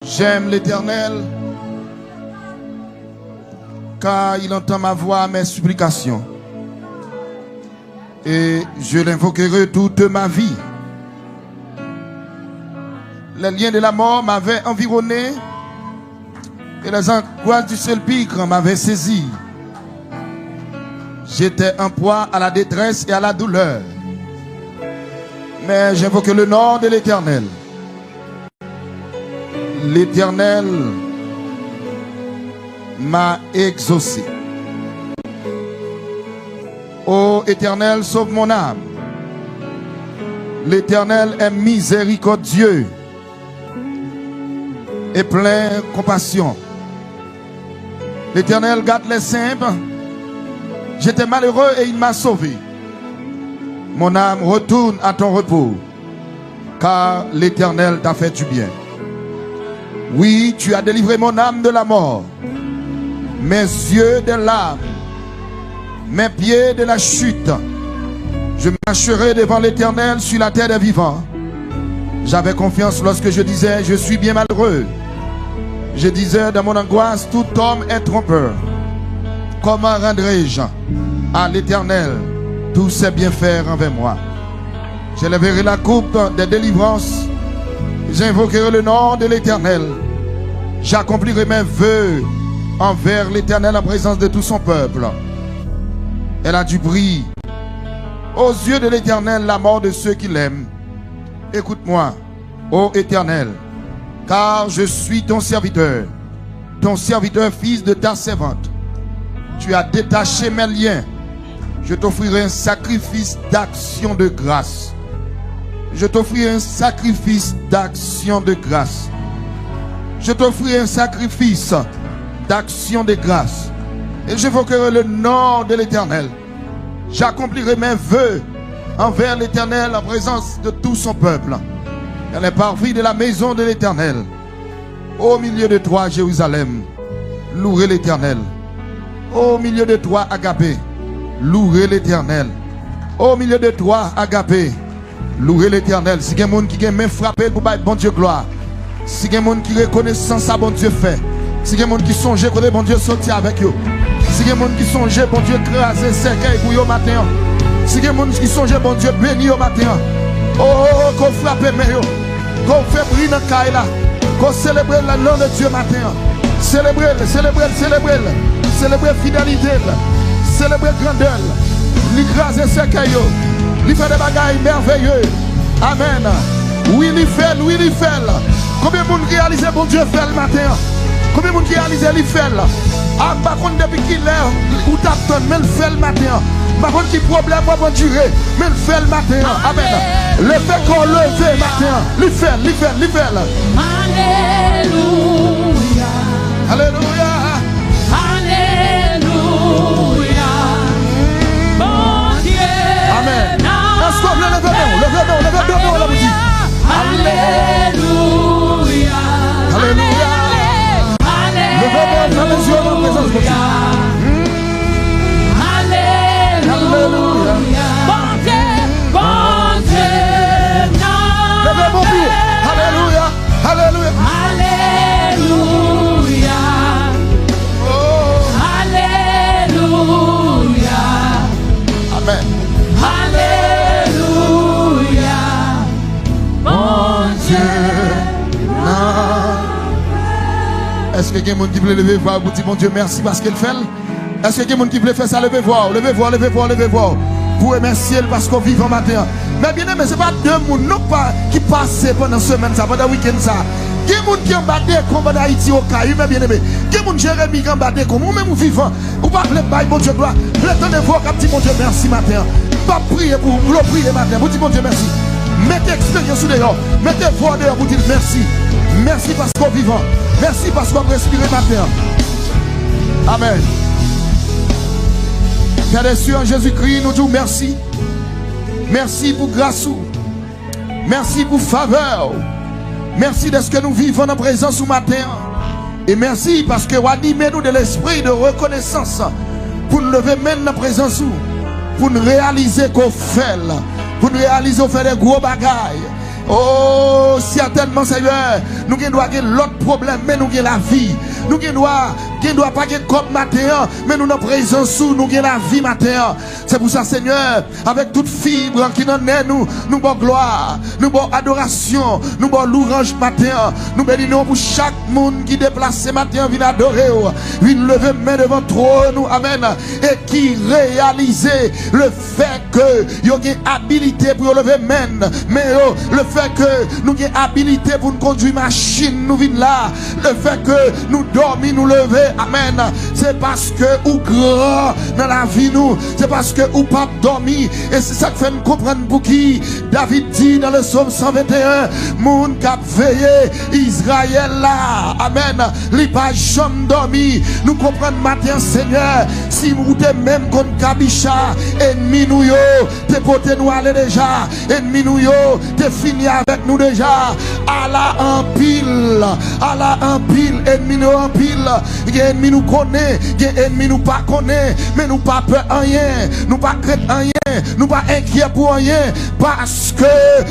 J'aime l'Éternel, car il entend ma voix, mes supplications. Et je l'invoquerai toute ma vie. Les liens de la mort m'avaient environné et les angoisses du sépulcre m'avaient saisi. J'étais en proie à la détresse et à la douleur. Mais j'invoque le nom de l'Éternel. L'Éternel m'a exaucé. Ô Éternel, sauve mon âme. L'Éternel est miséricordieux et plein de compassion. L'Éternel garde les simples. J'étais malheureux et il m'a sauvé. Mon âme retourne à ton repos, car l'Éternel t'a fait du bien. Oui, tu as délivré mon âme de la mort, mes yeux de l'âme, mes pieds de la chute. Je marcherai devant l'Éternel sur la terre des vivants. J'avais confiance lorsque je disais, je suis bien malheureux. Je disais dans mon angoisse, tout homme est trompeur. Comment rendrai-je à l'Éternel tous ses bienfaits envers moi? J'élèverai la coupe des délivrances. J'invoquerai le nom de l'Éternel. J'accomplirai mes vœux envers l'Éternel en présence de tout son peuple. Elle a du prix aux yeux de l'Éternel la mort de ceux qui l'aiment. Écoute-moi, ô Éternel, car je suis ton serviteur fils de ta servante. Tu as détaché mes liens. Je t'offrirai un sacrifice d'action de grâce. Je t'offrirai un sacrifice d'action de grâce. Je t'offrirai un sacrifice d'action de grâce. Et j'évoquerai le nom de l'Éternel. J'accomplirai mes vœux envers l'Éternel en présence de tout son peuple. Elle est parvis de la maison de l'Éternel. Au milieu de toi, Jérusalem, louez l'Éternel. Au milieu de toi, Agapé, louez l'Éternel. Au milieu de toi, Agapé, louez l'Éternel. Si il y a des gens qui ont même frappé pour bon Dieu gloire. Si il y a des gens qui reconnaissent ça, bon Dieu fait. Si il y a des gens qui songent que bon Dieu sorti avec eux. Si il y a des gens qui songent bon Dieu craser cercueil pour eux matin. Si il y a des gens qui songent bon Dieu béni au matin. Oh, qu'on frappe mais qu'on fait briller dans le caille là. Qu'on célèbre le nom de Dieu matin. Célébrer fidélité, célébrer grandeur, l'écraser cercueil, lui faire des bagailles merveilleux. Amen. Oui, il fait. Combien de monde réalise bon Dieu fait le matin? Combien de monde réalise il fait là? Ah, par contre, depuis qu'il est, ou t'attends, mais il fait le matin. Par contre, qui problème va durer, mais il fait le matin. Amen. Le fait qu'on leve le matin, il fait. Alléluia. Alléluia. Alléluia. Bon Dieu. Amen. Est-ce qu'on peut lever la musique? Alléluia. Alléluia. Levez les yeux dans la présence de Dieu. Alléluia. Bon Dieu. Levez vos pieds. Alléluia. Alléluia. Alléluia. Alléluia. Amen. Alléluia. Mon Dieu. Est-ce que quelqu'un qui veut lever voir vous dire mon Dieu merci parce qu'il fait? Est-ce que quelqu'un qui veut faire ça? Levez voir. Pour remercier parce qu'on vit en matin. Mais bien aimé, ce n'est pas deux personnes non pas qui passent pendant la semaine, pendant le week-end. Il y a des gens qui ont battu comme en Haïti au Caillou, mais bien aimé. Il y a des gens Jérémie qui ont battu comme nous, même vivants. Ou pas le bail, mon Dieu, gloire. Le temps de voir comme dit mon Dieu merci matin. Pas prier pour vous, prier matin. Vous dites mon Dieu merci. Mettez expérience dehors. Mettez voix dehors pour dire merci. Merci parce qu'on est vivant. Merci parce qu'on respire matin. Amen. Père des cieux en Jésus-Christ, nous disons merci. Merci pour grâce. Merci pour faveur. Merci de ce que nous vivons en présence ce matin. Et merci parce que vous animez nous de l'esprit de reconnaissance pour nous lever maintenant en présence. Pour nous réaliser qu'on fait. Pour nous réaliser qu'on fait des gros bagailles. Oh, certainement, Seigneur, nous doit avoir l'autre problème, mais nous avons la vie. Nous doit pas avoir comme matin, mais nous avons présence sous, nous avons la vie matin. C'est pour ça, Seigneur, avec toute fibre qui en est, nous avons gloire, nous avons adoration, nous avons louange matin. Nous bénissons pour chaque monde qui déplace ce matin, vient adorer, vient lever main devant trône, nous, amen, et qui réalise le fait que nous avons habilité pour lever main, mais le fait que nous avons habilité pour nous conduire machine, nous venons là, le fait que nous dormons, nous lever, amen, c'est parce que ou grand dans la vie nous, c'est parce que ou pas dormi, et c'est ça que fait nous comprendre pour qui David dit dans le psaume 121, moun cap veillé, Israël là, amen, li pas jamais dormi, nous comprenons matin Seigneur, si vous êtes même contre Kabisha, ennemi nous yo, t'es poté nous aller déjà, ennemi nous yo, t'es fini avec nous déjà, à la en pile, ennemi nous en pile, ennemi nous connaît, ennemi nous pas connaît, mais nous pas peur rien, nous pas crainte rien, nous pas inquiet pour rien, parce que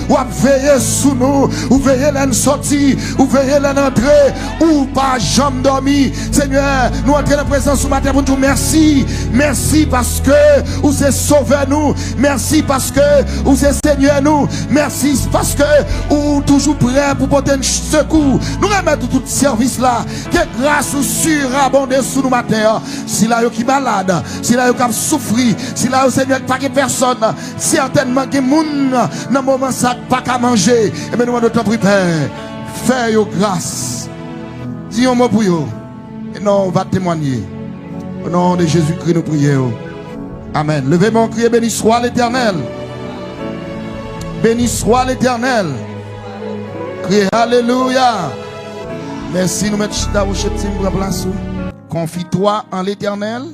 vous veillez sous nous, vous veillez l'en sortir, vous veillez l'en entrer, ou pas jamais dormi. Seigneur, nous entrons dans la présence ce matin pour nous merci. Merci parce que vous êtes sauvé nous. Merci parce que vous êtes Seigneur nous. Merci parce que vous êtes toujours prêt pour porter un secours. Nous remettons tout service là. Que grâce ou surabondée sous nous matin. Si là qui malade, si là qui souffri, si là Seigneur pas que personne, certainement que moun dans moment ça pas qu'à manger. Et bien nous notre Père, fais yo grâce. Dis un mot pour yo. Et non, on va témoigner. Au nom de Jésus-Christ, nous prions. Amen. Levez mon cri et béni soit l'Éternel. Béni soit l'Éternel. Criez Alléluia. Merci, nous mettons chita au cheptim pour place. Confie-toi en l'Éternel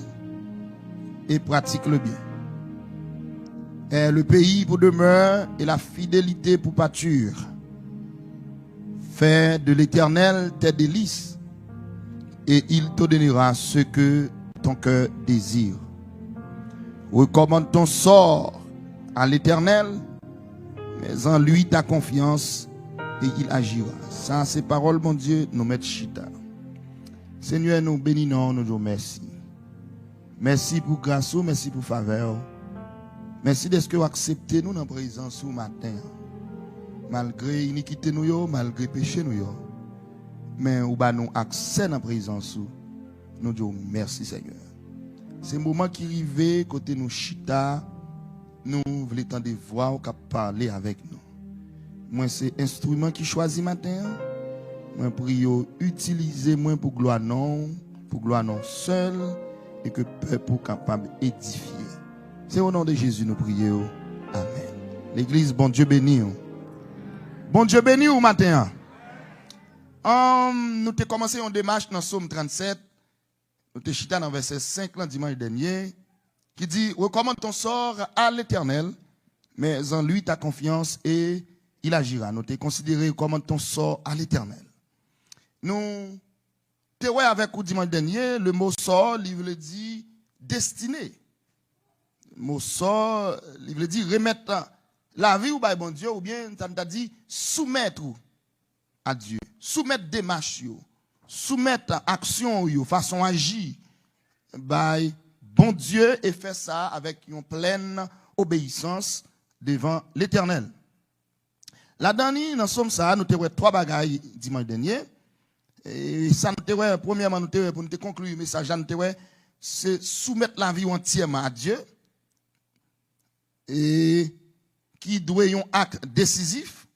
et pratique le bien. Et le pays pour demeure et la fidélité pour pâture. Fais de l'Éternel tes délices et il te donnera ce que ton cœur désire. Recommande ton sort à l'Éternel, mais en lui ta confiance et il agira. Ça, c'est paroles, mon Dieu, nous mettons chita. Seigneur, nous bénissons, nous disons merci. Merci pour grâce, merci pour faveur. Merci de ce que vous acceptez nous dans la présence ce matin. Malgré iniquité nous, malgré péché nous. Mais ou ba nous accès dans la présence nous disons merci Seigneur. C'est un moment qui arrive côté nous chita, nous voulons entendre des voix qui parler avec nous. Moi c'est instrument qui choisit matin. Moi prie utiliser moi pour gloire non seul et que peuple capable édifier. C'est au nom de Jésus nous prions. Amen. L'église bon Dieu béni. Bon Dieu béni au matin. Nous avons commencé une démarche dans Psaume 37. Nous avons chité dans verset 5 le dimanche dernier. Qui dit, recommande ton sort à l'Éternel, mais en lui ta confiance et il agira. Nous avons considéré, recommande ton sort à l'Éternel. Nous avons avec vous dimanche dernier, le mot sort, il veut dire destiné. Le mot sort, il veut dire remettre la vie ou by bon Dieu, ou bien ça nous a dit soumettre à Dieu, soumettre démarche, soumettre action, façon agir, by bon Dieu et faire ça avec une pleine obéissance devant l'Éternel. La dernière, dans Somme ça, nous avons trois bagailles dimanche dernier. Et ça nous avons, premièrement, nous avons, pour nous conclure le message, nous avons, c'est soumettre la vie entièrement à Dieu. Et qui doit un acte décisif,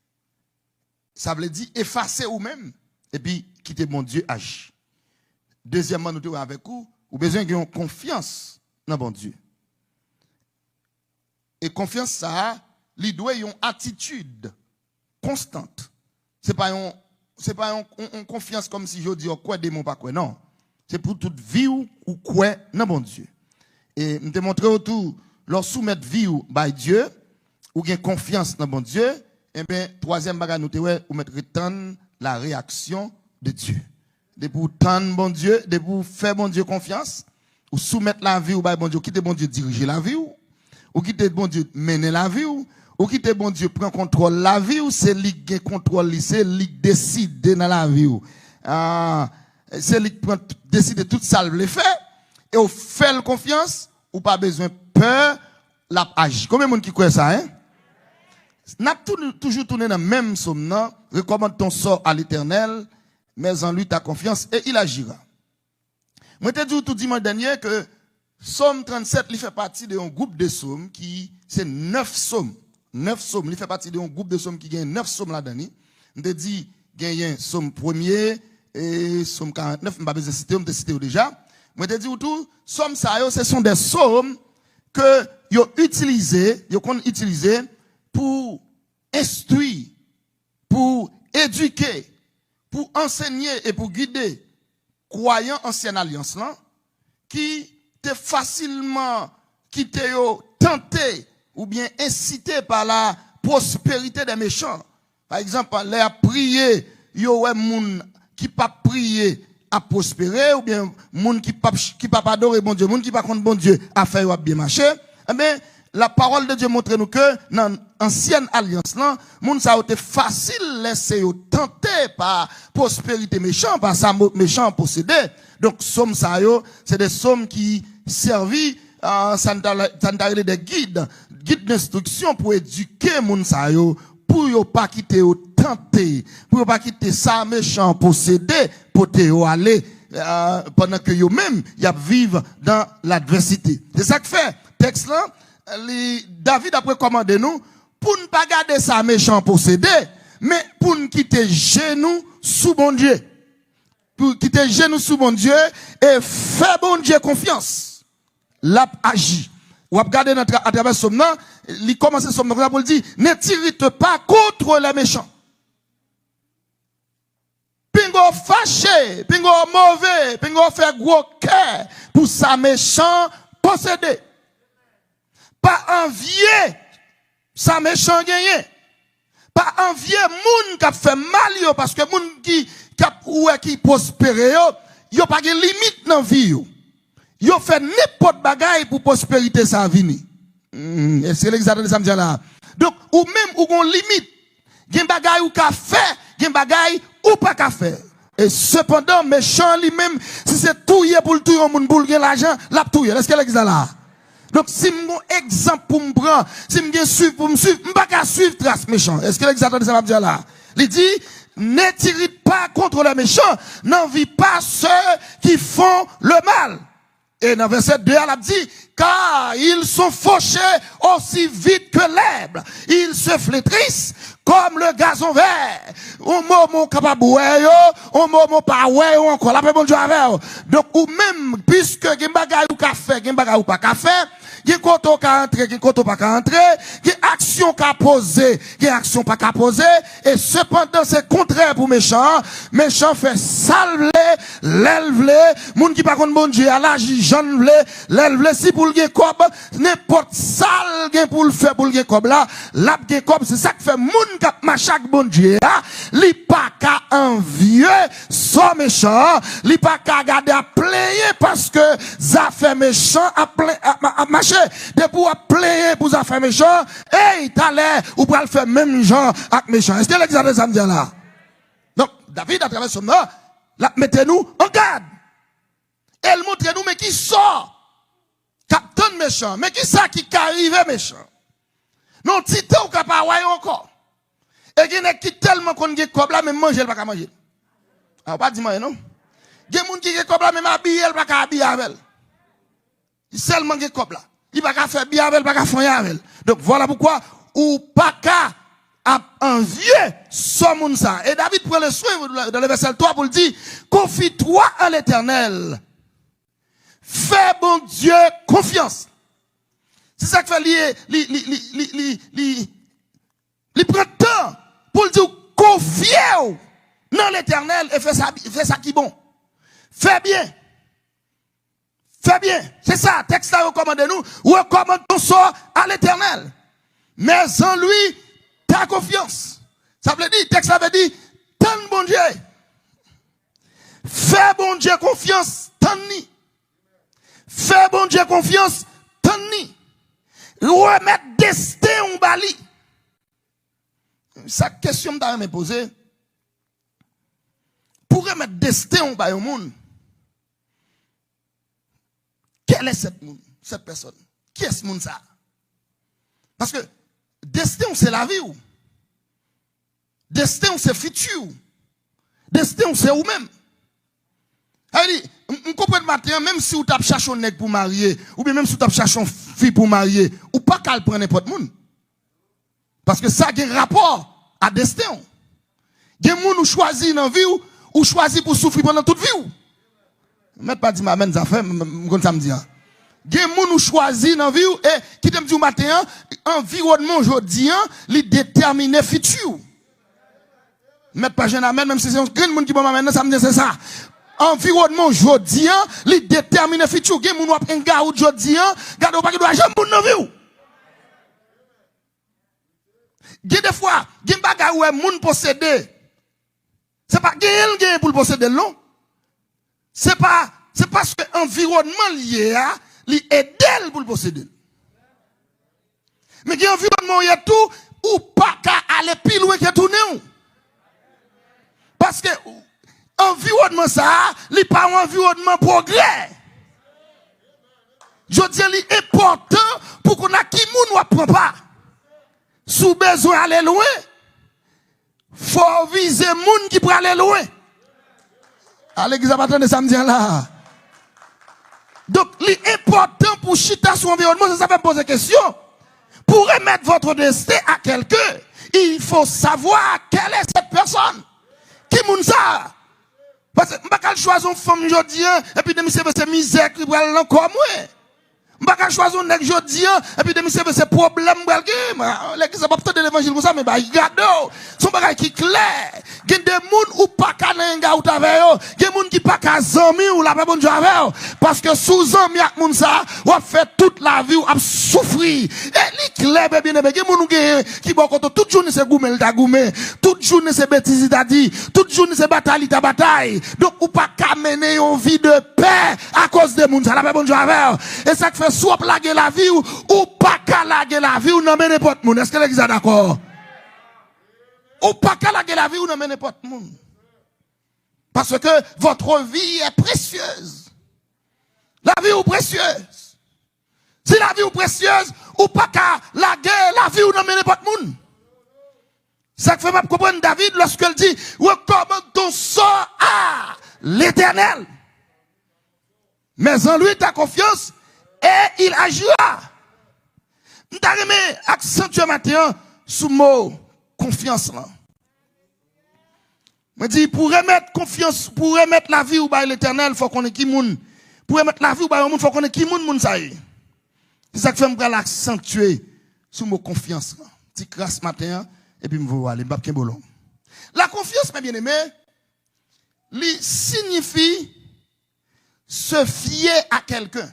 ça veut dire effacer ou même, et puis quitter mon Dieu agir. Deuxièmement, nous avons avec vous, ou besoin de confiance dans bon Dieu. Et confiance, ça, il doit une attitude constante. C'est pas une confiance comme si je dis, quoi démon pas quoi, non. C'est pour toute vie ou quoi dans bon Dieu. Et je te montrer autour, lorsque soumettre vie ou by Dieu, ou bien confiance dans bon Dieu, et bien, troisième bagage, nous te ou mettre la réaction de Dieu. De pour tendre bon Dieu, de pour faire bon Dieu confiance, ou soumettre la vie ou by bon Dieu, quitter bon Dieu diriger la vie ou quitter bon Dieu mener la vie ou Ou quitter bon Dieu prend contrôle la vie ou c'est lui qui contrôle, c'est lui qui décide dans la vie ou. C'est lui qui décide tout ça le fait et on fait confiance ou pas besoin peur la agir. Combien de monde qui croit ça hein? N'a toujours tourné dans le même somme, recommande ton sort à l'Éternel, mais en lui ta confiance et il agira. Moi te dis tout dimanche dernier que Psaume 37 il fait partie d'un groupe de psaumes qui c'est 9 psaumes. 9 psaumes, il fait partie d'un groupe de psaumes qui gagne 9 psaumes là-dedans. On te dit gagne psaume premier et psaume 49, je ne vais pas citer, on te cité déjà. Moi te dis tout psaume ça ce sont des psaumes que yo utilisé pour instruire, pour éduquer, pour enseigner et pour guider croyants ancienne alliance là qui te facilement qui te tenté ou bien incité par la prospérité des méchants. Par exemple, les a prié, yo ouais moun qui pas prier à prospérer ou bien moun qui pas adorer bon Dieu, moun qui pas contre bon Dieu a fait bien marcher. Eh bien, la parole de Dieu montre nous que dans l'ancienne alliance là, moun ça a été facile laisser yo tenté par prospérité méchant, par sa méchant possédé. Donc somme ça yo, c'est des sommes qui servi des guides d'instruction pour éduquer moun sa yo, pour yo pas quitter yo tenter, pour yo pas quitter ça méchant possédé pour te yo aller pendant que yo même y a vivre dans l'adversité. C'est ça que fait texte là David a recommandé nous pour ne pas garder ça méchant possédé, mais pour ne quitter genoux sous bon Dieu. Pour quitter genoux sous bon Dieu et faire bon Dieu confiance. L'a agi. Ou regarder à travers ce moment, il commence ce moment pour dire, ne t'irrite pas contre les méchants. Pingo fâché, pingo mauvais, pingo fait gros cœur pour sa méchant possédé. Pas envier sa méchant gagné. Pas envier moun qui a fait mal parce que moun qui prospère yo pas de limite dans vie yo. Yo fait n'importe bagaille pour prospérité sa vie. C'est l'exact de ça me dit là. Donc ou même ou gon limite, gen bagaille ou ka faire, gen bagaille ou pas ka faire. Et cependant méchant lui-même si c'est touyer pour le touyer moun pour gagner l'argent, l'a touyer. Est-ce que l'exact là? Donc, si mon exemple pour me prendre, si me suivre pour me suivre, je ne peux pas suivre trace méchant. Est-ce que l'exact de ça va dire là? Il dit, ne t'irrite pas contre les méchants, n'envie pas ceux qui font le mal. Et dans verset 2, elle a dit, car ils sont fauchés aussi vite que l'herbe. Ils se flétrissent comme le gazon vert. On mot capable on mot pas ouais encore la bon Dieu avec. Donc ou même puisque gen bagay ou ka faire, gen bagay ou pas ka faire, gen koto ka entrer, gen koto pas ka entrer, gen action ka poser, gen action pas ka poser et cependant c'est contraire pour méchant. Méchant fait salver, l'élevler, moun qui pas contre bon Dieu, à l'agi jeune vle, l'élevler si pour le gen kob, n'importe sale gen pour le faire pour le gen kob là, l'ap gen kob, c'est ça qui fait moun kap machak bon Dieu, li pa ka envieux, son méchant, li pa ka garder à player parce que ça fait méchant à marcher. Depuis à player pour ça fait méchant, hey, t'as l'air, ou pour le faire même genre avec méchant. Est-ce que l'examen ça me dit là? Donc, David, à travers ce moment, là, mettez-nous en garde. Elle montre nous, mais qui sort? Captain méchant, mais qui ça qui arrive méchant? Non, tité ou capable encore. Et il y a qui tellement qu'on a comme là, même manger, il pas manger. Ah, pas dire non. Il y a des gens qui ont comme là, même habiller, il pas habiller avec. Il seulement qui comme là. Il pas faire bien avec, il pas faire avec. Donc voilà pourquoi, ou pas qu'à envier ce monde ça. Et David prend le soin dans le verset 3 pour le dire, confie-toi à l'Éternel. Fais bon Dieu confiance. C'est ça que fait il prend temps pour le dire confiez dans l'Éternel et fais ça qui est bon. Fais bien. Fais bien. C'est ça, texte là recommande nous, recommande ton sort à l'Éternel. Mais en lui, ta confiance. Ça veut dire, texte là veut dire, tends bon Dieu. Fais bon Dieu confiance, tends-ni. Fais bon Dieu confiance, tends-ni. Remettre destin en bali. sa question me poser. Pour remettre destin au monde, quelle est cette personne? Qui est ce monde ça? Parce que destin, c'est la vie. Destin, c'est futur. Destin, c'est vous-même. On comprend matin, même si vous avez cherché un nègre pour marier, ou bien même si vous avez cherché une fille pour marier, ou pas qu'elle prenne n'importe monde. Parce que ça a un rapport à destin. Il y a des gens qui choisissent dans la vie, ou choisissent pour souffrir pendant toute vie. Mais pas dire m'amène ça fait, comme ça me dit. Il y a des gens qui choisissent dans la vie, et qui te dit au matin, environnement aujourd'hui, il détermine le futur. Mais pas jeune amène, même si c'est un grand monde qui va m'amener, ça me dit c'est ça. Environnement aujourd'hui, il détermine le futur. Il y a des gens qui ont un gars aujourd'hui, gars ou pas qui doit jamais moun dans vie. Il y a des fois, il y a des bagages où moun possédé. C'est pas gain pour le posséder non. C'est parce que l'environnement lié à li aide pour le posséder. Mais il y a un environnement y a tout ou pas qu'à aller plus loin que tourner. Parce que environnement ça, li pas un environnement progrès. Je dis li important pour qu'on a qui moun ou prend pas. Sous besoin aller loin, faut viser moun qui peut aller loin. À l'église de samedi là. Donc, l'important pour chita sur l'environnement, ça va me poser question. Pour remettre votre destin à quelqu'un, il faut savoir quelle est cette personne. Qui moun ça? Parce que, je ne choisir une femme aujourd'hui, et puis, de c'est misère qui va aller encore moins. Je choisir un aujourd'hui, et puis, de c'est problème qui va aller. L'église n'a pas peut-être de l'évangile comme ça, mais regardez, son bagage qui est clair. Il y a des gens ou pas qu'à n'enga ou t'avez yo. Il y a des gens qui pas qu'à zami ou la pas bonne joie avec yo. Parce que sous zami ak moun sa, ou a fait toute la vie ou a souffrir. Et li clair bien aimé. Il y a des gens qui bon contre toute journée c'est goumel ta goumé. Toute journée c'est bêtise ta dit. Toute journée c'est bataille ta bataille. Donc ou pas qu'à mener une vie de paix à cause de moun sa la pas bonne joie avec yo. Et ça fait soit plaguer la vie ou pas qu'à laguer la vie ou non mais n'importe moun. Est-ce que l'église est d'accord? Ou pas qu'à la vie ou non mais n'importe monde. Parce que votre vie est précieuse. La vie est précieuse. Si la vie est précieuse, ou pas qu'à la vie ou non mais n'importe monde. Ça fait mal comprendre David lorsqu'il dit, recommande ton sort à l'Éternel. Mais en lui ta confiance et il agira. Nous avons accentué matin sous mot confiance là. Je dis pour remettre confiance, pour remettre la vie ou by l'Éternel, faut qu'on ait qui moun. Pour remettre la vie ou by moun, faut qu'on ait qui moun ça y. C'est ça que fait me l'accentuer sous mot confiance là. Petit grâce matin et puis me voir aller m'pa bolon. La confiance mes bien-aimés, li signifie se fier à quelqu'un.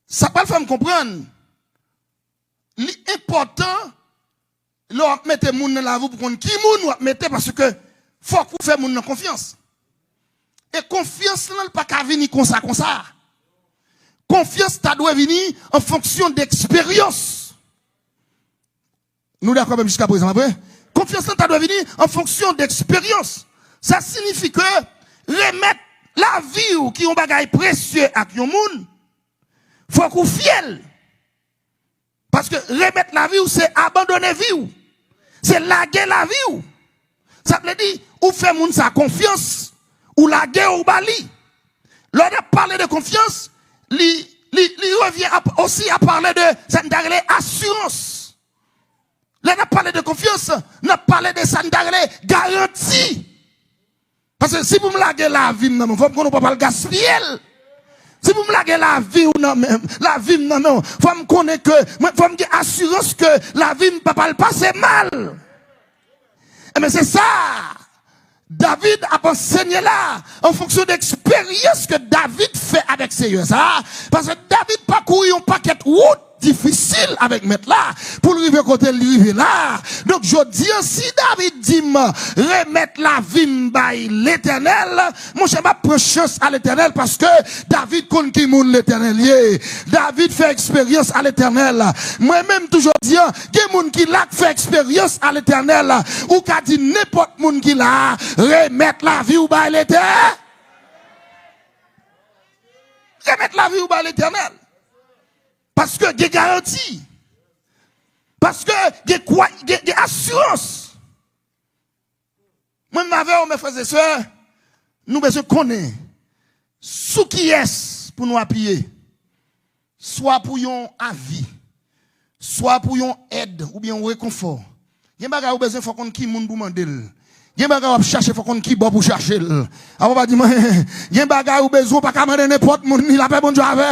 Ça peut le faire me comprendre. L'important, l'on mette moun dans la vie pour qu'on qui moun ou mette parce que faut qu'on fait moun dans confiance. Et confiance là pas qu'à venir comme ça. Confiance ça doit venir en fonction d'expérience. Nous d'accord même jusqu'à présent après. Confiance ça doit venir en fonction d'expérience. Ça signifie que remettre la vie ou qui ont bagay précieux à yon moun, faut qu'on fiel. Parce que remettre la vie ou c'est abandonner vie ou. C'est laguer la vie ou. Ça veut dire, ou fait moun sa confiance, ou laguer ou bali. L'on a parlé de confiance, li revient aussi à parler de, ça nous assurance. L'on a parlé de confiance, on a parlé de ça nous garantie. Parce que si vous me laguez la vie, il faut qu'on ne peut pas le gaspiller. Si vous me laguez la vie ou non même, la vie non, faut me connaître que, faut me dire assurance que la vie ne peut pas le passer mal. Mais c'est ça. David a enseigné là, en fonction d'expérience que David fait avec ses yeux, ça. Parce que David parcourt un paquet de route difficile avec mettre là, pour lui arriver côté lui là. Donc je dis, si David dit, remettre la vie by l'éternel, mon cher, ma prend chance à l'éternel parce que David compte qui moun l'éternel. David fait expérience à l'éternel. Moi-même, toujours dis, que moun qui l'a fait expérience à l'éternel, ou qu'a dit n'importe moun qui l'a, remettre la vie ou by l'éternel. Remettre la vie ou by l'éternel. Parce que il y a garantie. Parce que il y a assurance. Moi, mes frères et sœurs, nous besoin connaître ce qui est pour nous appuyer. Soit pour yon avis, soit pour yon aide ou bien un réconfort. Il y a des gens qui ont besoin de qui moun pour demander. Il y a des gens qui chercher faut qu'on qui bon pour chercher. On va dire il y a des gens qui ont besoin pas commander n'importe monde ni la paix bon Dieu avec.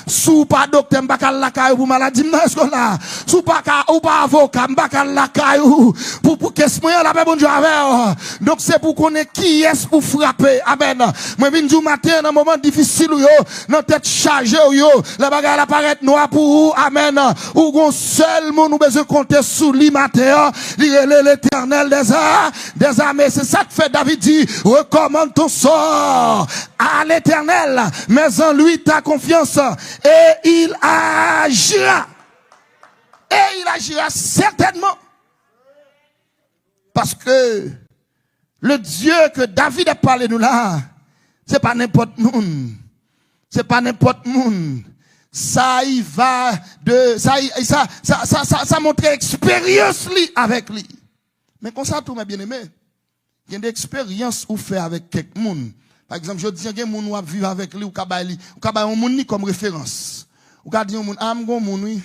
Sous pas docteur m'pa la caille pour maladie est-ce que là sous pas ou pas avocat m'pa la caille pour qu'est-ce moyen la paix bon Dieu avec. Donc c'est pour connaître qui est pour frapper. Amen. Moi vinn du matin dans moment difficile yo, dans tête chargée yo, la bagarre la paraît noir pour vous. Amen. Ou gon seul monde nous besoin compter sous lui matin, l'Éternel des armées, c'est ça que fait David dit, recommande ton sort à l'Éternel, mais en lui ta confiance, et il agira. Et il agira certainement. Parce que le Dieu que David a parlé nous là, c'est pas n'importe monde. C'est pas n'importe monde. Ça y va de, ça montre expérience lui avec lui. Mais comme ça, tout mes bien-aimés, il y a des expériences ou fait avec quelqu'un. Par exemple, je dis, il y a des gens qui vivent avec lui, ou qui ont un monde comme référence. Ou qui dit, ah, mon monde, oui,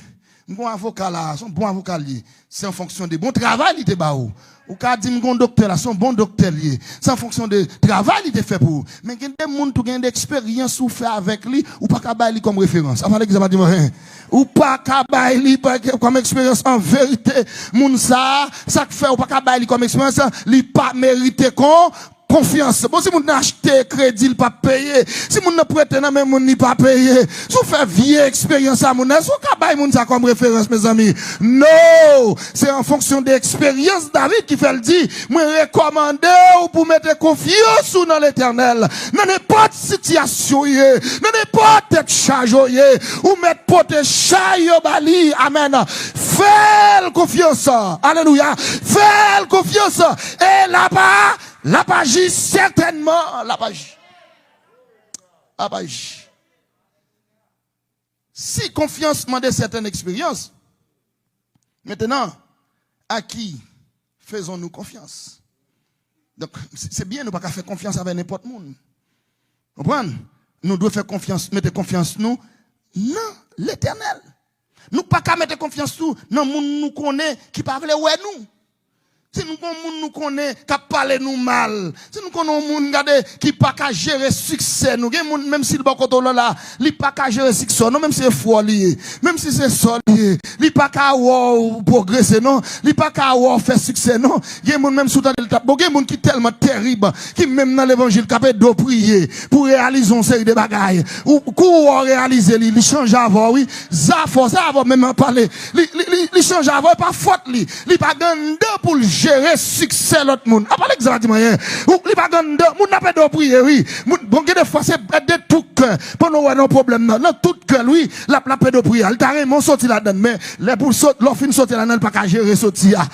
mon avocat là, son bon avocat lié. C'est en fonction de bon travail, il te baou. Ou qui dit, mon docteur là, son bon docteur lié. C'est en fonction de travail, il te fait pour. Mais il y a des gens qui ont des expériences ou fait avec lui, ou pas qu'à lui comme référence. Avant l'examen dit, ou pas qu'à lui comme expérience en vérité. Moun ça fait ou pas qu'à lui comme expérience, li pas mérité confiance. Bon, si moun acheté crédit, il pas payé. Si moun n'a prêté, non, même moun n'y pas payé. Si vous faites vieille expérience à moun, est-ce que vous moun ça comme référence, mes amis? Non! C'est en fonction de l'expérience David qui fait le dire. Moi, recommander ou pour mettre confiance dans l'éternel. Dans n'importe situation, dans n'importe charge, ou mettre pote chaille au bali. Amen. Fais confiance. Alléluia. Fais confiance. Et là-bas, la page, certainement, la page. La page. Si confiance demande certaines expériences, maintenant, à qui faisons-nous confiance? Donc, c'est bien, nous ne pouvons pas faire confiance avec n'importe qui. Vous comprenez? Nous devons faire confiance, mettre confiance nous, non, l'éternel. Nous ne pouvons pas mettre confiance nous, non, nous connaît qui parle ouais nous. Si nous connaissons qui parle nous mal, si nous connaissons moun qui pas qu'à gérer succès, nous même si le bon côté là, il pas qu'à gérer succès, non même si c'est fort lié, même si c'est sol lié, il pas qu'à progresser non, il pas qu'à faire succès non. Il y a moun même sous le tap, il y a moun qui tellement terrible, qui même dans l'évangile capable de prier pour réaliser une série de bagailles, ou pour réaliser il change avant oui, ça va même parler, il change avant pas faute il pas gande pour gérer succès l'autre monde. A pas l'exemple moyen. Ou li pas gande, moun n'a pas de prier oui. Bon des fois c'est de tout cœur. Pour nous avoir un problème non tout cœur oui, la paix de prier. Il t'a mon sorti là-dedans mais les pour l'offre sortir là-dedans pas qu'à gérer sorti ah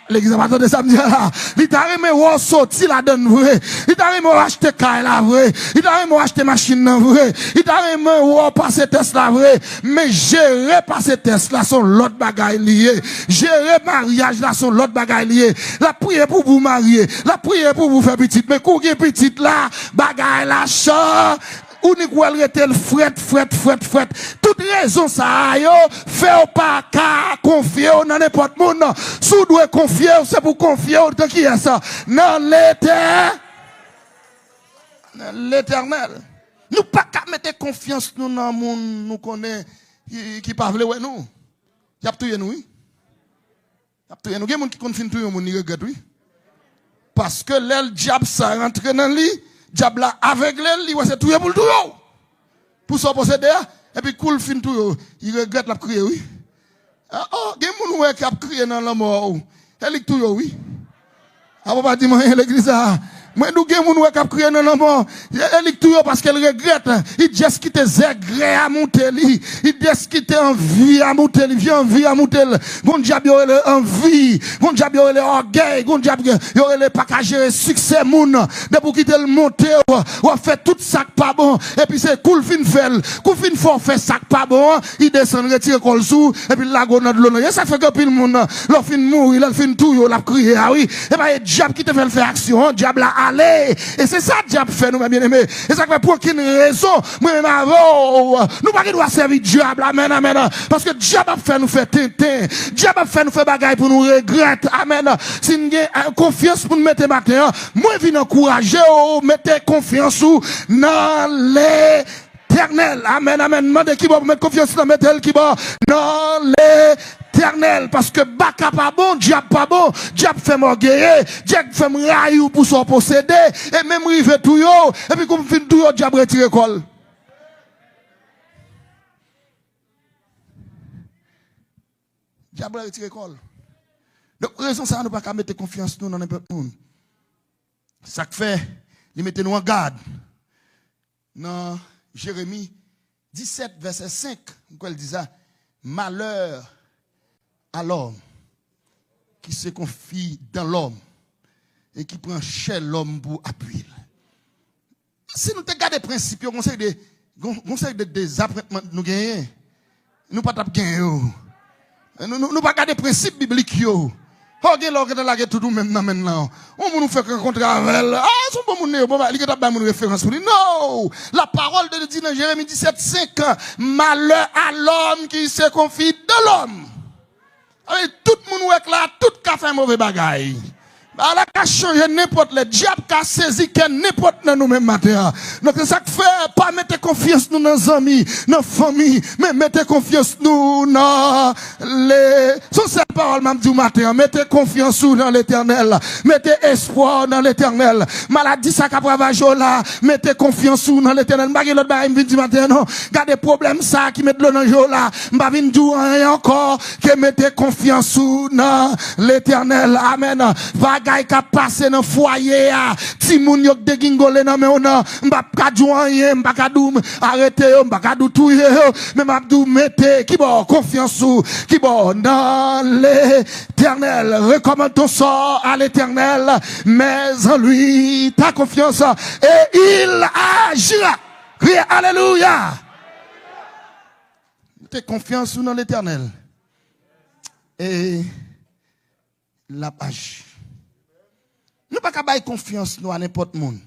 l'exemple attendez samedi là. Il t'a remis sorti là-dedans vrai. Il t'a remis acheter caille là vrai. Il t'a remis acheter machine là vrai. Il t'a remis passer test là vrai. Mais gérer passer test là sont l'autre bagaille lié. Gérer mariage là sont l'autre bagaille lié. La prière pour vous marier, la prière pour vous faire petite, mais courir petite là, bagaille là, chat, ou ni quoi rete le fret. Toute raison ça, yo, fait pas qu'à confier dans n'importe monde, sous doit confier, c'est pour confier, de qui est ça? Dans l'éternel. Nous pas qu'à mettre confiance nous dans le monde, nous connaît, qui parle ouais nous. Y a tout nous, oui. Nous avons des gens qui confient tout le monde, ils regrettent, oui. Parce que le diable, ça rentre dans lui, le diable là, avec lui, c'est tout pour le tout. Pour ça posséder, Et puis, cool fin tout, il regrette la crier, oui. Oh, il y a des gens qui ont crié dans la mort. Elle est tout, oui. Ah, pas dire, l'église, moi, nous, qui ont crié dans la mort. Elle est tout, parce qu'elle regrette. Il juste quitté zègré à monter, il juste quitté envie à monter, il vient envie à monter. Bon diable, il y a envie. Bon diable, il y a orgueil. Bon diable, il y a pas qu'à gérer succès, moun. De pour quitter le monter, ou fait tout ça pas bon. Et puis c'est cool fin fort fait ça pas bon. Il descend, retire col sous, et puis la gonade l'eau. Et ça fait que puis le monde, l'on fin mourir, l'on fin tout, l'a crié, ah oui. Et ben, diable qui te fait faire action, diable là, allez. Et c'est ça, diable fait, nous, mes bien-aimés. Et ça fait pour qu'une raison, moi-même avant, nous pas doit servir diable, amen, amen. Parce que diable a fait nous faire tintin. Diable a fait nous faire bagaille pour nous regretter, amen. Si nous avons confiance pour nous mettre matin, moi, je viens encourager, mettez confiance dans l'éternel. Amen, amen. Demandez qui va mettre confiance dans l'éternel, qui va dans l'éternel. Parce que baka pas bon, diable pas bon, diable fait m'orgueiller, diable fait m'railler pour son posséder, et même rive tout yo, et puis comme fin tout yo, diable retire col. Diable retire col. Donc, raison ça, nous pas qu'à mettre confiance nous dans n'importe monde. Ça fait, il mettez nous en garde. Dans Jérémie 17, verset 5, quoi il dit ça? Malheur à l'homme qui se confie dans l'homme et qui prend chez l'homme pour appuyer. Si nous te gardons les principes, on sait des apprêtements nous gagnons. Nous pas gagner. Nous pas garder les principes bibliques. Oh, il y a tout même maintenant. On nous fait rencontrer avec elle. Ah, c'est bon, il y a une référence pour lui. Non! La parole de Dieu dans Jérémie 17, 5. Malheur à l'homme qui se confie dans l'homme. Tout le monde est là, tout le monde fait un mauvais bagaille. Alors, qu'a changé n'importe le diable qu'a saisi que n'importe nous même matin. Donc, ça fait pas mettre confiance nous dans nos amis, dans nos familles, mais mettez confiance nous dans les, son seule parole m'a dit matin, mettez confiance nous dans l'éternel, mettez espoir dans l'éternel. Maladie ça qu'a ravagé là, mettez confiance nous dans l'éternel. M'bagé l'autre bail me dit matin non, gardez problème ça qui met de l'eau dans jour là, m'pa vinn dire rien encore que mettez confiance nous dans l'éternel. Amen. Bagay ka passe dans foyer a ti moun yo de gingole nan men on m'pa ka dou rien m'pa ka dou arrêter m'pa ka dou tout mais m'a dou mettez qui bon confiance ou qui bon dans l'éternel. Recommande ton sort à l'éternel mais en lui ta confiance et il agira. Criez alléluia. Mettez confiance dans l'éternel et la page. Nous ne pouvons pas avoir confiance nous à n'importe monde.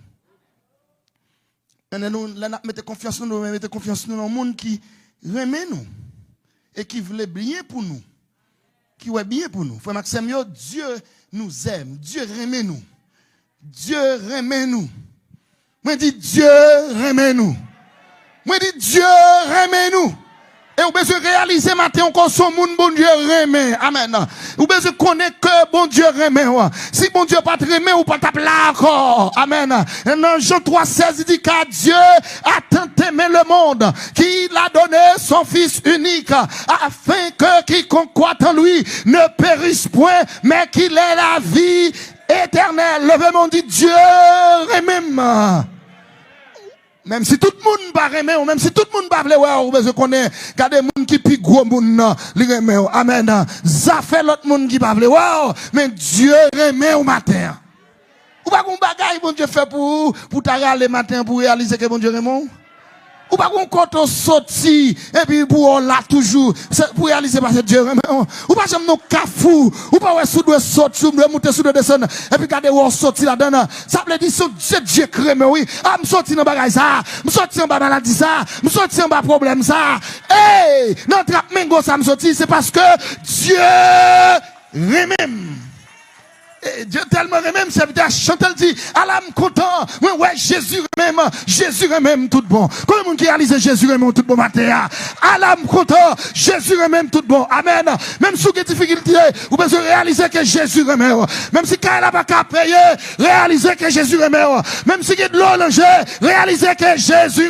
Nous mettons confiance nous, mettons confiance nous dans le monde qui remet nous et qui voulait bien pour nous, qui veut bien pour nous. Frère Maxime, Dieu nous aime, Dieu remet nous, Dieu remet nous. Moi dis Dieu remet nous. Moi dis Dieu remet nous. Et vous besoin réaliser matin encore son monde bon Dieu remet. Amen. Vous besoin connaître que bon Dieu remet. Si bon Dieu pas te remet ou pas taper là encore. Amen. Et dans Jean 3,16 il dit qu'à Dieu a tant aimé le monde qu'il a donné son fils unique afin que quiconque croit en lui ne périsse point mais qu'il ait la vie éternelle. Levez-moi dit Dieu remet. Même si tout le monde pas remet, même si tout le monde pas veut ou besoin connaît, gardez monde qui pi gros monde li remet. Amen. Ça fait l'autre monde qui pas veut mais Dieu remet au matin. Ou pas qu'on bagaille bon Dieu fait pour t'arraler le matin pour réaliser que bon Dieu remet. Ou pas qu'on compte sorti et puis pour là toujours pour réaliser parce que Dieu remet. Ou pas j'aime nos cafou, ou pas ouais sous doit sortir, doit monter sous doit descendre et puis garder où sorti là-dedans. Ça veut dire c'est Dieu qui remet oui. Ah me sorti dans bagaille ça, me sorti en bas maladie ça, me sorti en bas problème ça. Hey, dans trap mengo ça me sorti c'est parce que Dieu remet. Dieu tellement même serviteur Chantal dit Allah me content ouais Jésus même tout bon comme le monde qui réalise Jésus même tout bon matin Allah me content Jésus même tout bon amen même sous des difficultés vous besoin réaliser que Jésus même si quand elle n'a pas qu'à payer réaliser que Jésus même si il y a de l'eau réaliser que Jésus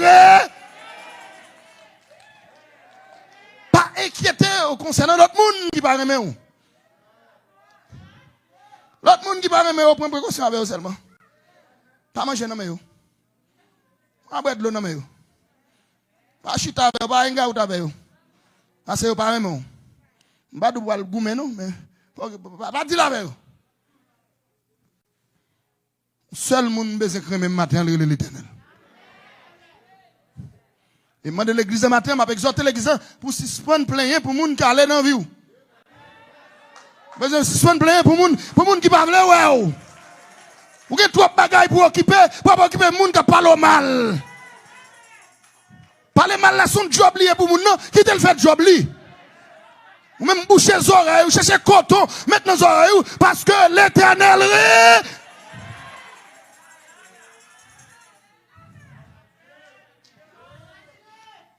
inquiété concernant l'autre monde qui pas aimer ou. L'autre monde qui pas aimer ou prend précaution avec eux seulement. Pas manger dans eux. Pas boire de l'eau dans eux. Pas chuter avec eux, pas engager avec eux. Parce que pas aimer ou. Pas de boire le goût non, mais pas dire avec eux. Seul monde besoin de crème matin l'Éternel. Et moi de l'église matin, m'a exhorté l'église pour suspendre plein pour monde qui aller dans vie. Besoin suspendre plein pour monde qui pas vle ouais. Ou que trop bagaille pour occuper monde qui parle mal. Parler mal là son job lié pour monde non, qui te le fait job li. Ou même boucher les oreilles, ou chercher coton, mettre dans les oreilles parce que l'Éternel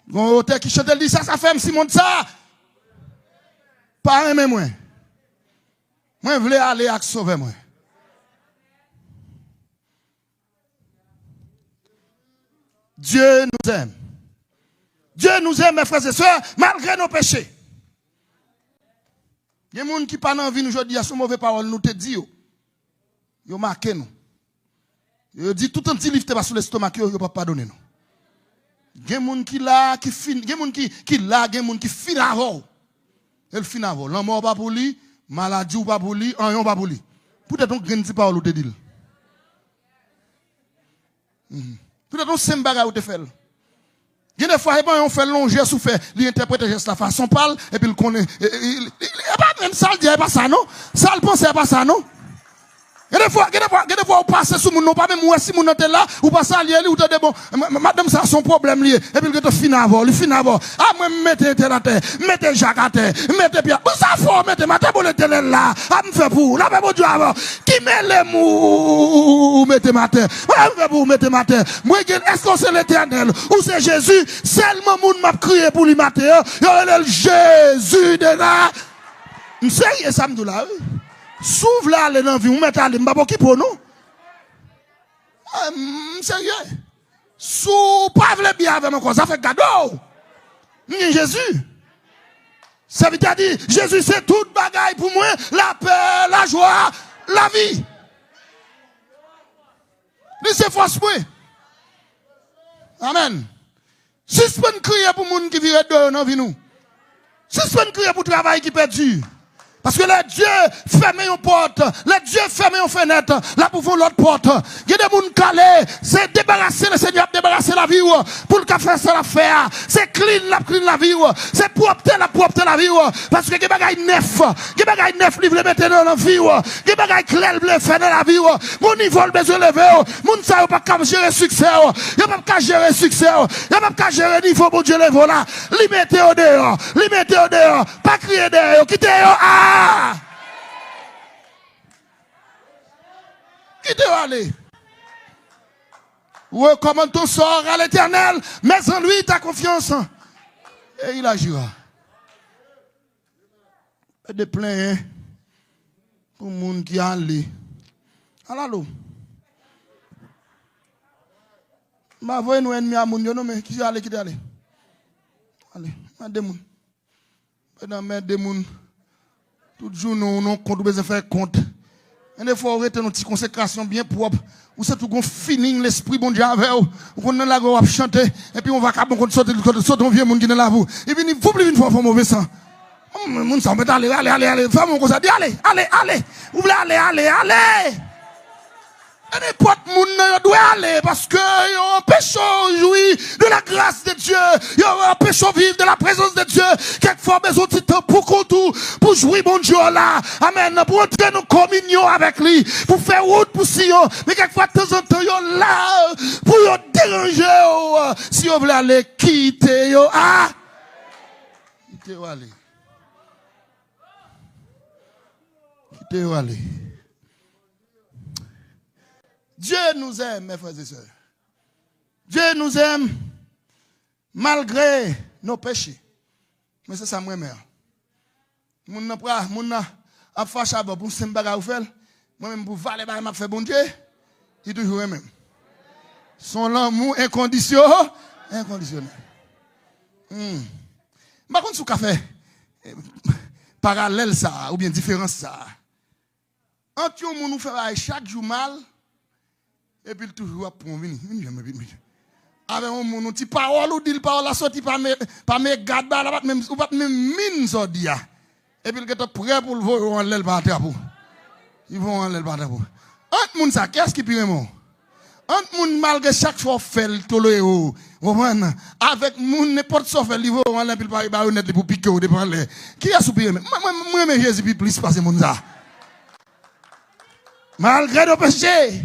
Bon, auteur qui chante, dit ça fait si monde ça. Pas aimer moi. Moi, je voulais aller à sauver moi. Dieu nous aime. Dieu nous aime, mes frères et sœurs, malgré nos péchés. Il y a des gens qui parlent en vie nous aujourd'hui, il y a ce mauvais parole, nous te dit. Ils marqué nous. Ils disent tout un petit livre, tu vas sous l'estomac, ils ne peuvent pas pardonner nous. Il y a des gens qui là, qui fin, il y a des gens qui là, il y a des gens qui fin avant. Elle fin avant. L'amour pas pour lui, maladie pas pour lui, rien pas pour lui. Peut-être on gagne pas ou te dit. Peut-être on sème bagarre ou te fait. Il y a des fois, on fait long geste ou fait, il interprète le geste la façon parle, et puis il connaît. Il n'est pas même ça, il dit pas ça, non? Ça, il pense pas ça, non? Il y a des fois, on passe sous mon pas même ou si mon est là, ou pas ça, ou te dit bon, madame, ça, son problème lié, et puis il te fin avant, ah, moi, mettez terre à terre, mettez Jacques à terre, mettez Pierre, où ça faut, mettez ma table pour l'éternel là, à me faire pour, là, bon Dieu avant, qui met les mous, mettez ma terre, pour mettez ma terre, moi, est-ce que c'est l'éternel, ou c'est Jésus, seulement moun m'a crié pour lui mater, il y a Jésus de là, m'sérieux, ça me là, oui. S'ouvre là, les dans vie, vous mettez à l'imba qui pour nous. Sérieux. Sous pas vle bien avec moi, ça fait cadeau. Jésus. Ça veut dire, Jésus c'est toute bagaille pour moi, la paix, la joie, la vie. Lui c'est force pour. Amen. Suspend crier pour moun qui vit dehors dans vie nous. Suspend crier pour travail qui perdu. Parce que les dieux ferment une porte, les dieux ferment une fenêtre, là pour l'autre porte. Il y a des gens calés, c'est débarrasser le Seigneur, débarrasser la vie, pour le faire ça l'affaire. C'est clean la vie, c'est propre la vie, parce que il y a des bagailles neufs, livre mettre dans la vie, il y a des bagailles claires, bleu faire dans la vie, mon niveau le besoin lever, mon ça pas qu'à gérer succès, il a pas qu'à gérer succès, il a pas qu'à gérer niveau, mon Dieu lever là, limitez au dehors, pas crier dehors, quittez ah! Qui te aller? Recommande ton sort à l'Éternel, mets en lui ta confiance, et il agira. De plein pour le monde qui a allé. Alors, ma voix nous ennemi à mon Dieu, mais qui allé, qui allé? Allez, ma démon. Madame, démon. Tout jour, nous compte, besoin faire compte. Et des fois, on rete une petite consécration bien propre. Ou c'est tout qu'on finit l'esprit bon Dieu avec vous. On a la go à chanter. Et puis on va quand on sortir on vient mon qui est là vous. Et puis vous plus une fois pour mauvais sang. Mon sang peut aller. Femme on ça dit allez. Vous voulez aller. Et n'importe monde doit aller parce que yo péché jouir de la grâce de Dieu, yo péché vivre de la présence de Dieu. Quelquefois besoin de temps pour contour, pour jouir bon Dieu là. Amen. Pour entrer en communion avec lui, pour faire route pour Sion. Mais quelquefois de temps en temps yo là pour yo déranger. Si vous voulez aller quitter yo quitter aller. Dieu nous aime, mes frères et sœurs. Dieu nous aime malgré nos péchés. Mais c'est ça, moi, mère. Mon n'a pas fâché pour se bagarre faire. Moi-même, pour valer, m'a fait bon Dieu. Il toujours même. Son amour inconditionnel. Par contre, ce café, parallèle ça, ou bien différence ça. Entre yon nous fait chaque jour mal, et puis toujours pour venir. Avec un monde, petit parole ou dit parole la sorti par mes gardes, ou pas même mine sorti. Et puis il est prêt pour le voir en l'aile par terre. Ils vont en l'aile par terre. Entre moun ça, qu'est-ce qui pire mon? Entre moun malgré chaque fois fait le toléré ou avec moun n'importe quoi fait livre on l'aile par baïonnette pour piquer ou dépend les. Qui a soupiré? Moi mais Jésus puis plus passer moun ça. Malgré nos péchés,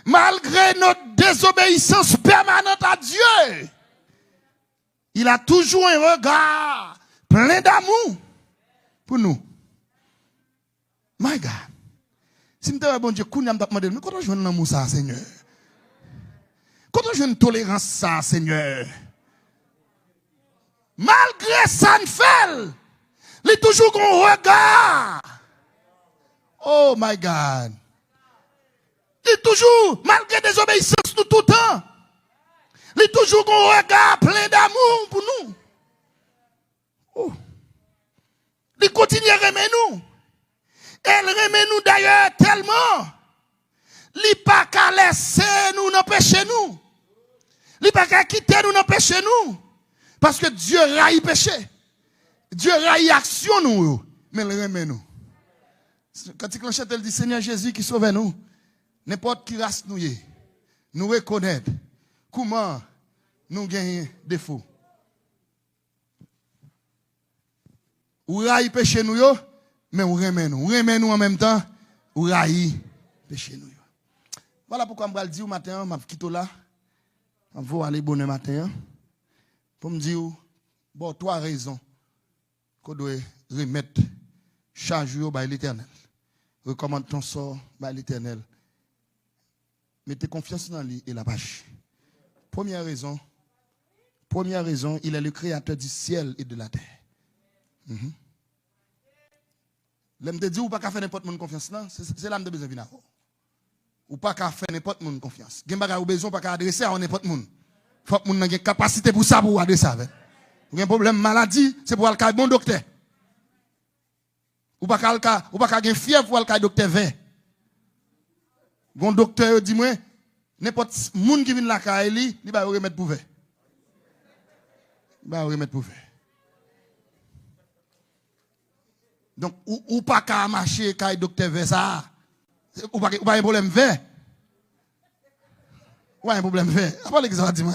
malgré notre désobéissance permanente à Dieu, il a toujours un regard plein d'amour pour nous. My God. Si je me bon Dieu, je me demande, mais quand je veux un amour ça, Seigneur? Quand je veux une tolérance ça, Seigneur? Malgré ça, il fait, il est toujours un regard. Oh my God. Il est toujours, malgré désobéissance, tout le temps. Il est toujours un regard plein d'amour pour nous. Oh. Il continue à aimer nous. Elle remet nous d'ailleurs tellement. Il n'est pas qu'à laisser nous n'empêcher nous. Il n'est pas qu'à quitter nous n'empêcher nous. Parce que Dieu raille péché. Dieu raille action nous. Mais il remet nous. Quand il clochette, elle dit Seigneur Jésus qui sauve nous. N'importe qui race nous reconnaître comment nous gagnons défaut. Ou raille péché nous yo, mais on remet nous. On remet nous en même temps, ou raille péché nous. Voilà pourquoi je vais le dire au matin, je vais quitter là. Je vais aller bon matin. Pour me dire, bon, trois raisons qu'on doit remettre chaque jour par l'Éternel. Recommande ton sort par l'Éternel. Mettez confiance dans lui et la pâche. Première raison, il est le créateur du ciel et de la terre. L'aime te dit ou pas qu'à faire n'importe monde confiance là, c'est là que besoin venir. Ou pas qu'à faire n'importe monde confiance. Gen bagay ou besoin pas qu'à adresser à n'importe monde. Faut que monde ait capacité pour ça pour adresser avec. Ou un problème maladie, c'est pour aller bon docteur. Ou pas qu'à fièvre pour aller docteur vert. Bon docteur dit moi n'importe monde qui vient la caille il va remettre pour vert. Il va remettre pour vert. Donc, ou pas qu'à marcher, qu'à docteur vers ça. Ou pas un problème vert. Ou un problème vert. Après l'exemple, dit-moi.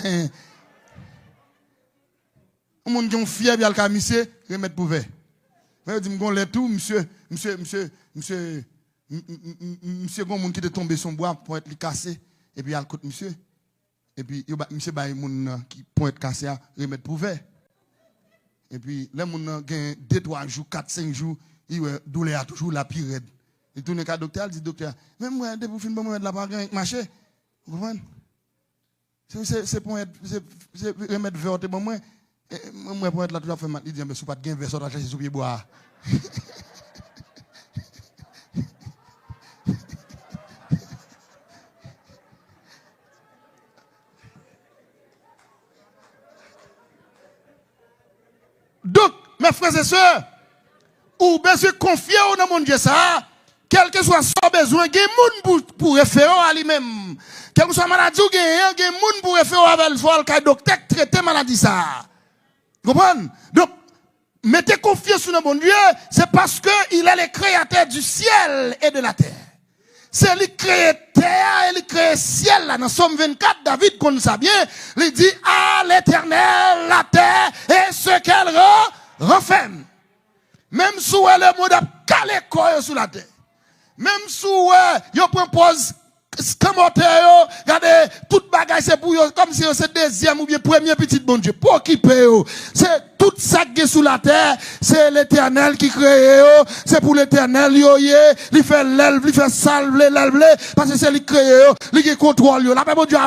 On monde qui ont fièvre, il y a le cas, monsieur, remettre pour vert. Mais dit, m'gon les tout, monsieur, gon monde qui est tombé son bois pour être cassé. Et puis, il y a le côté, monsieur. Et puis, monsieur, moun qui pour être cassé, remettre pour vert. Et puis, les gens qui 2, 3 jours, 4, 5 jours, ils ont douleur toujours la pire raide. Il tourne à docteur, il dit docteur, même moi, depuis que je suis la part avec marché, vous comprenez? C'est pour remettre vert, moi, pour être là, tout à fait mal. Il dit, mais si vous n'avez pas de vert, ça va chercher sous pied bois. Donc, mes frères et sœurs, ou bien se confier dans mon Dieu ça, quel que soit son besoin, il y a des gens pour référer à lui-même. Quel que soit maladie, il y a des gens pour référer à lui-même. Le docteur traite maladie ça. Vous comprenez? Donc, mettez confiance dans mon Dieu, c'est parce qu'il est le créateur du ciel et de la terre. C'est lui qui crée terre et lui crée ciel. Là, dans Somme 24, David connaît ça bien. Il dit à l'Éternel la terre et ce qu'elle renferme. Même si le monde a calé quoi sur la terre. Même si il propose scamoteur, regardez, toute bagaille c'est pour eux, comme si c'est deuxième ou bien premier petit bon Dieu. Pour occuper eux. C'est tout ça qui est sous la terre, c'est l'Éternel qui crée eux. C'est pour l'Éternel, il fait l'elve, il fait salve, parce que c'est lui qui crée eux, lui qui contrôle eux. La paix bon Dieu,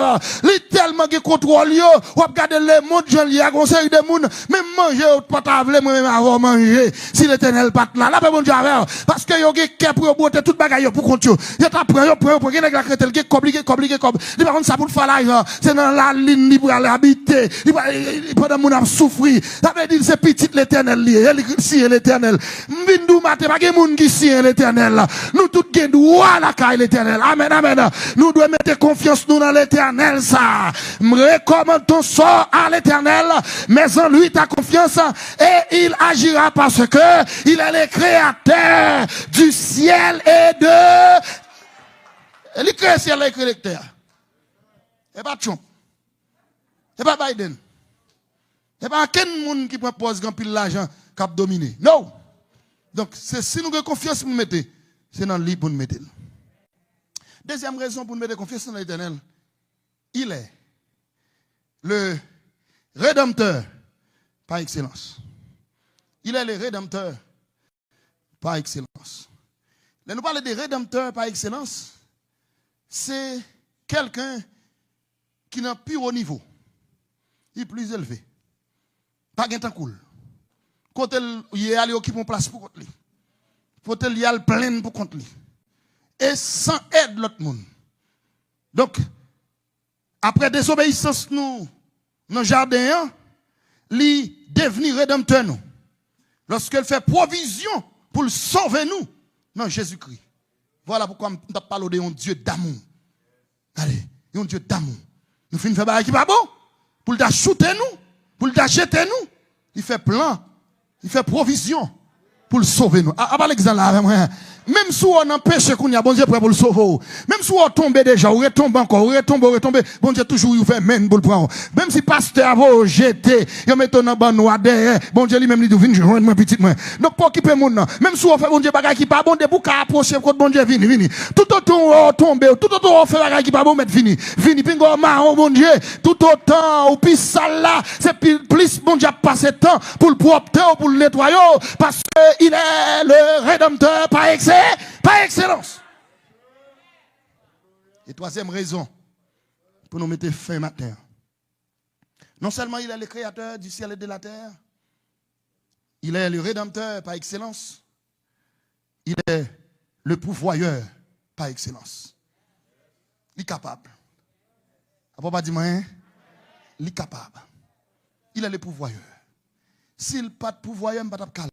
lui tellement qui contrôle eux, ou regardez le monde, il y a une série de monde, même manger, pas t'avler, moi-même avoir mangé, si l'Éternel pas là. La paix bon Dieu, parce que yo qui pour botter toute bagaille pour compte yo. Yo t'apprend, yo prend, il y a la crétel qui compliqué. Il par contre ça pour le faire là, c'est dans la ligne, il pour aller habiter, il pendant mon a souffrir. allait dire c'est petit l'éternel lié. Elle si l'éternel. M'vindou matin pas gen moun qui si l'éternel. Nous tout gen droit la caille l'éternel. Amen, amen. Nous devons mettre confiance nous dans l'éternel ça. Recommande ton sort à l'éternel, mais en lui ta confiance et il agira parce que il est le créateur du ciel et de... Il crée le ciel et crée la terre. Et pas Trump. Et pas Biden. Et pas quel monde qui propose grand pile l'argent qui a dominé. Non. Donc, c'est si nous avons confiance pour nous mettre, c'est dans le lit pour nous mettre. Deuxième raison pour nous mettre confiance dans l'éternel, il est le rédempteur par excellence. Il est le rédempteur par excellence. Là, nous parlons de rédempteur par excellence, c'est quelqu'un qui n'a plus haut niveau. Il est plus élevé. Pas de temps cool. Quand il y a qui prend place pour contre lui. Quand il y a plein pour contre lui. Et sans aide l'autre monde. Donc, après désobéissance nous, dans le jardin, il devenu rédempteur nous. Lorsqu'il fait provision pour le sauver nous, non, Jésus-Christ. Voilà pourquoi on parle d'un Dieu d'amour. Allez, un Dieu d'amour. Nous finissons faire bail qui pas bon, pour le shooter nous, pour le jeter nous. Il fait plan, il fait provision pour le sauver nous. À part l'exemple là, même si on empêche qu'on y a bon Dieu prêt pour le sauver. Même si on tombe déjà, on retombe encore, on retombe, bon Dieu toujours il fait main pour le prendre. Même si pasteur a jeté, il met ton ban noir derrière, bon Dieu lui-même lui dit viens joindre moi petit moi. Donc pour occuper mon nom, même si on fait bon Dieu bagage qui pas bon, de pour approcher quand bon Dieu vini. Tout autant on tombe, tout autant on fait bagage qui pas bon mettre vini pingo marron bon Dieu, tout autant ou puis ça là, c'est plus bon Dieu passer temps pour le propre pour le nettoyer parce que il est le rédempteur par excellence. Et troisième raison pour nous mettre fin matin. Non seulement il est le créateur du ciel et de la terre, il est le rédempteur par excellence, il est le pourvoyeur par excellence. Il est capable. Après pas dire hein? Il est capable. Il est le pourvoyeur. S'il pas de pourvoyeur, il pas de calme.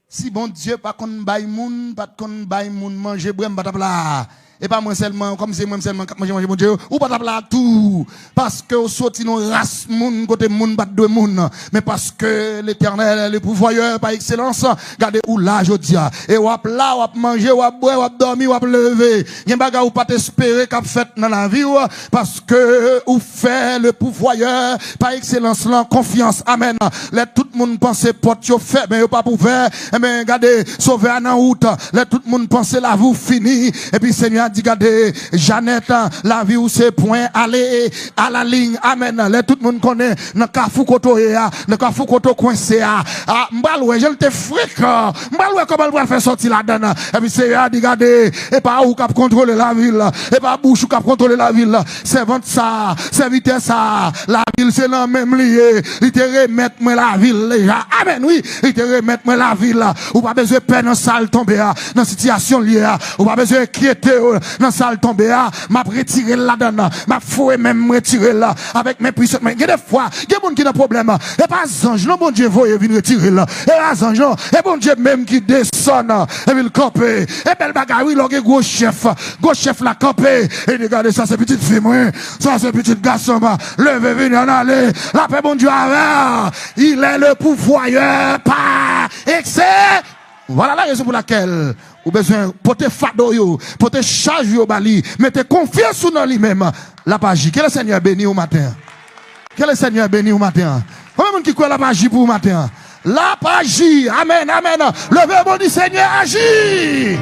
Si bon Dieu pas qu'on baille moun, pas qu'on baille moun manger boire pas là. Et pas moi seulement comme c'est moi seulement manger bon Dieu ou pas là tout parce que au sorti non race moun côté moun pas deux moun mais parce que l'Éternel est le pourvoyeur par excellence. Regardez où là je dis et ou là ou manger ou boire ou dormir ou lever. Gen baga ou pas espérer qu'a fait dans la vie parce que ou fait le pourvoyeur par excellence là confiance. Amen. Let tout le monde penser porte yo fait mais yo pas pouvoir. Mais regardez sauver en route. Let tout le monde penser la vous fini et puis Seigneur dit regardez Jeannette la vie où c'est point aller à la ligne. Amen. Là tout le monde connaît dans Carrefour Koto ya dans Carrefour Koto coincé ah m'baloué je te fric m'baloué comment elle va faire sortir là-dedans et puis Seigneur dit regardez et pas où cap contrôler la ville et pas bouche ou cap contrôler la ville c'est vente ça c'est vitesse ça la ville c'est dans même lié il te remettre moi la ville déjà. Amen. Oui il te remettre moi la ville ou pas besoin peine dans salle tomber dans situation liée ou pas besoin inquiéter dans salle tomber m'a retirer là-dedans m'a foué même retirer là avec mes puissances mais des fois il y a des gens qui ont problème et pas ange non bon Dieu voye venir retirer là et pas ange et bon Dieu même qui descend et il camper et belle bagarre oui le gros chef la camper et regardez ça c'est petite fille moi ça c'est petit garçon levez venir en aller la paix bon Dieu avec il est le pourvoyeur par excellence. Voilà la raison pour laquelle vous avez besoin de porter fado yo, porter charge yo bali, mettez confiance dans lui-même. La magie. Quel est le Seigneur béni au matin? Quel est le Seigneur béni au matin? Combien de gens qui croient la magie pour au matin? La magie. Amen, amen. Le verbe du Seigneur agit.